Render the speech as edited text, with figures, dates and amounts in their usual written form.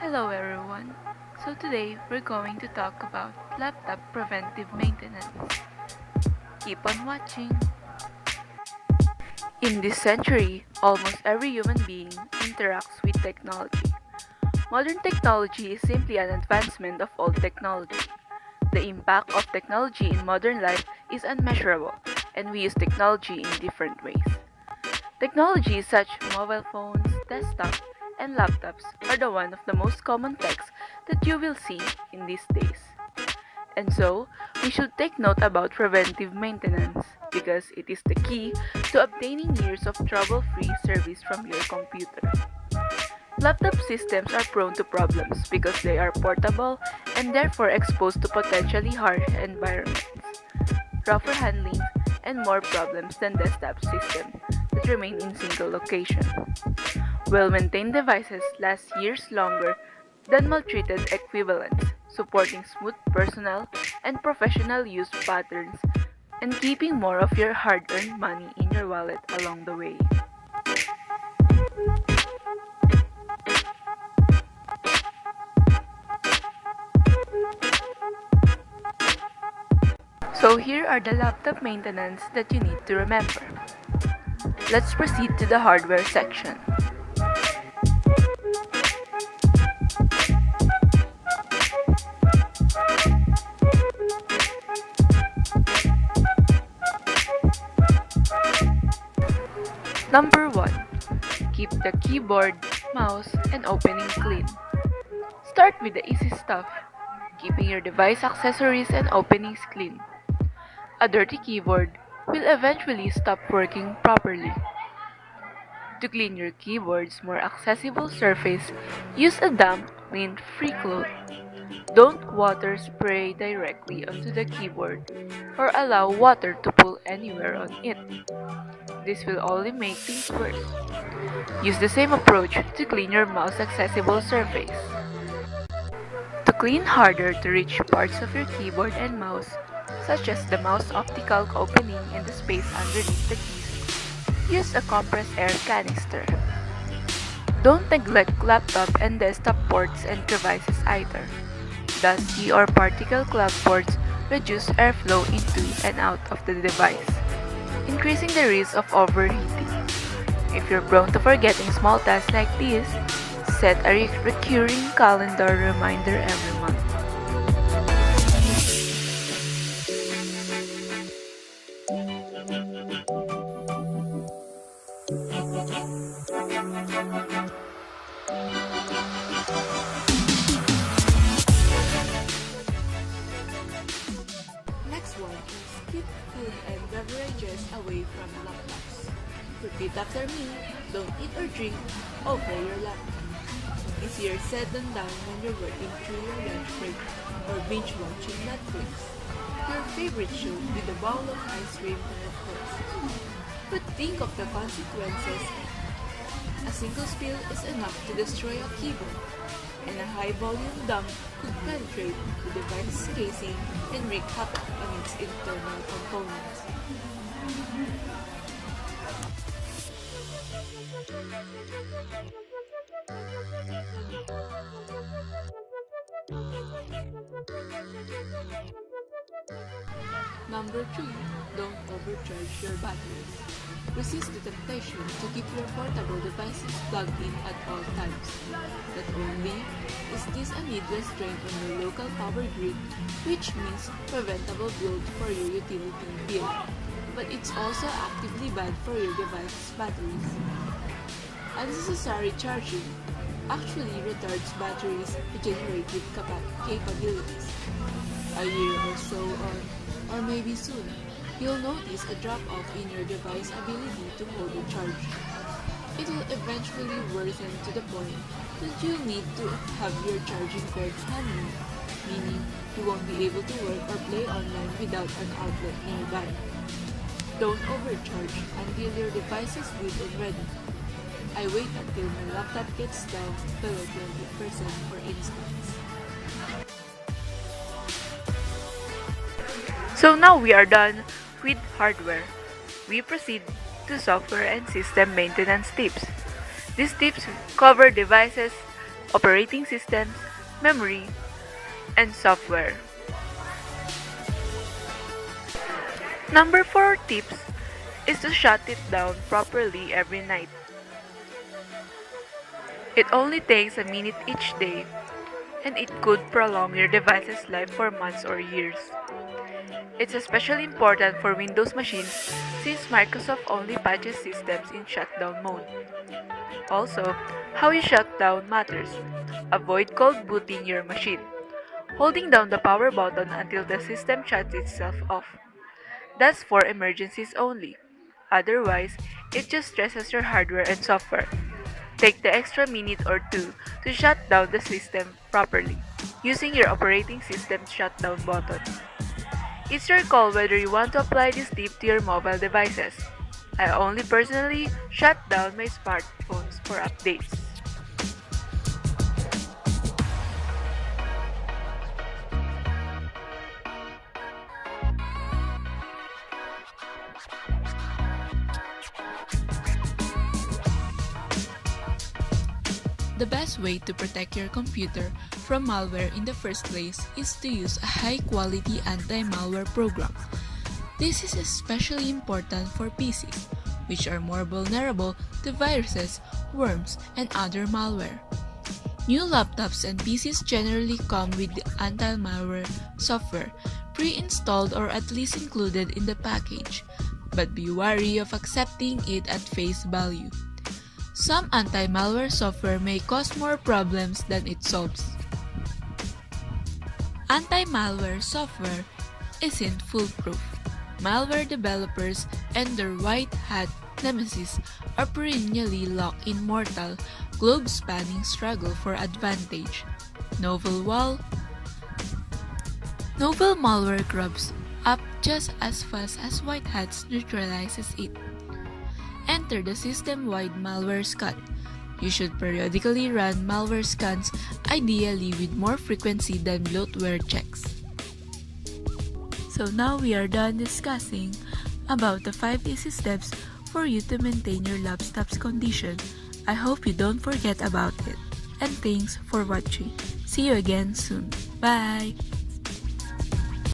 Hello everyone. So today we're going to talk about laptop preventive maintenance. Keep on watching. In this century, almost every human being interacts with technology. Modern technology is simply an advancement of old technology. The impact of technology in modern life is unmeasurable, and we use technology in different ways. Technologies such as mobile phones, desktops, and laptops are the one of the most common techs that you will see in these days. And so, we should take note about preventive maintenance because it is the key to obtaining years of trouble-free service from your computer. Laptop systems are prone to problems because they are portable and therefore exposed to potentially harsh environments, rougher handling, and more problems than desktop systems that remain in single location. Well-maintained devices last years longer than maltreated equivalents, supporting smooth personal and professional use patterns and keeping more of your hard-earned money in your wallet along the way. So here are the laptop maintenance that you need to remember. Let's proceed to the hardware section. Number 1. Keep the keyboard, mouse, and opening clean. Start with the easy stuff, keeping your device accessories and openings clean. A dirty keyboard will eventually stop working properly. To clean your keyboard's more accessible surface, use a damp, lint-free cloth. Don't water spray directly onto the keyboard or allow water to pool anywhere on it. This will only make things worse. Use the same approach to clean your mouse accessible surface. To clean harder to reach parts of your keyboard and mouse, such as the mouse optical opening and the space underneath the keys, use a compressed air canister. Don't neglect laptop and desktop ports and devices either. Dusty or particle clogged ports reduce airflow into and out of the device, increasing the risk of overheating. If you're prone to forgetting small tasks like this, set a recurring calendar reminder every month. Next one is keep food and beverages away from laptops. Repeat after me, don't eat or drink over your laptop. Easier said than done when you're working through your lunch break or binge watching Netflix. Your favorite show with a bowl of ice cream, of course. But think of the consequences. A single spill is enough to destroy a keyboard, and a high-volume dump could penetrate the device's casing and wreak havoc on its internal components. Number 3. Don't overcharge your batteries. Resist the temptation to keep your portable devices plugged in at all times. Not only is this a needless drain on your local power grid, which means preventable build for your utility bill, but it's also actively bad for your device's batteries. Unnecessary charging actually retards batteries' regenerative capabilities. A year or so on, or maybe soon, you'll notice a drop-off in your device's ability to hold a charge. It will eventually worsen to the point that you'll need to have your charging cord handy, meaning you won't be able to work or play online without an outlet nearby. Don't overcharge until your device is good and ready. I wait until my laptop gets down below 20% for instance. So now we are done with hardware. We proceed to software and system maintenance tips. These tips cover devices operating systems, memory, and software. Number 4 tips is to shut it down properly every night. It only takes a minute each day, and it could prolong your device's life for months or years. It's especially important for Windows machines since Microsoft only patches systems in shutdown mode. Also, how you shut down matters. Avoid cold booting your machine, holding down the power button until the system shuts itself off. That's for emergencies only. Otherwise, it just stresses your hardware and software. Take the extra minute or two to shut down the system properly, using your operating system shutdown button. It's your call whether you want to apply this tip to your mobile devices. I only personally shut down my smartphones for updates. The best way to protect your computer from malware in the first place is to use a high-quality anti-malware program. This is especially important for PCs, which are more vulnerable to viruses, worms, and other malware. New laptops and PCs generally come with the anti-malware software, pre-installed or at least included in the package, but be wary of accepting it at face value. Some anti-malware software may cause more problems than it solves. Anti-malware software isn't foolproof. Malware developers and their white hat nemesis are perennially locked in mortal, globe-spanning struggle for advantage. Novel malware grubs up just as fast as white hats neutralizes it. Enter the system-wide malware scan. You should periodically run malware scans, ideally with more frequency than bloatware checks. So now we are done discussing about the 5 easy steps for you to maintain your laptop's condition. I hope you don't forget about it. And thanks for watching. See you again soon. Bye!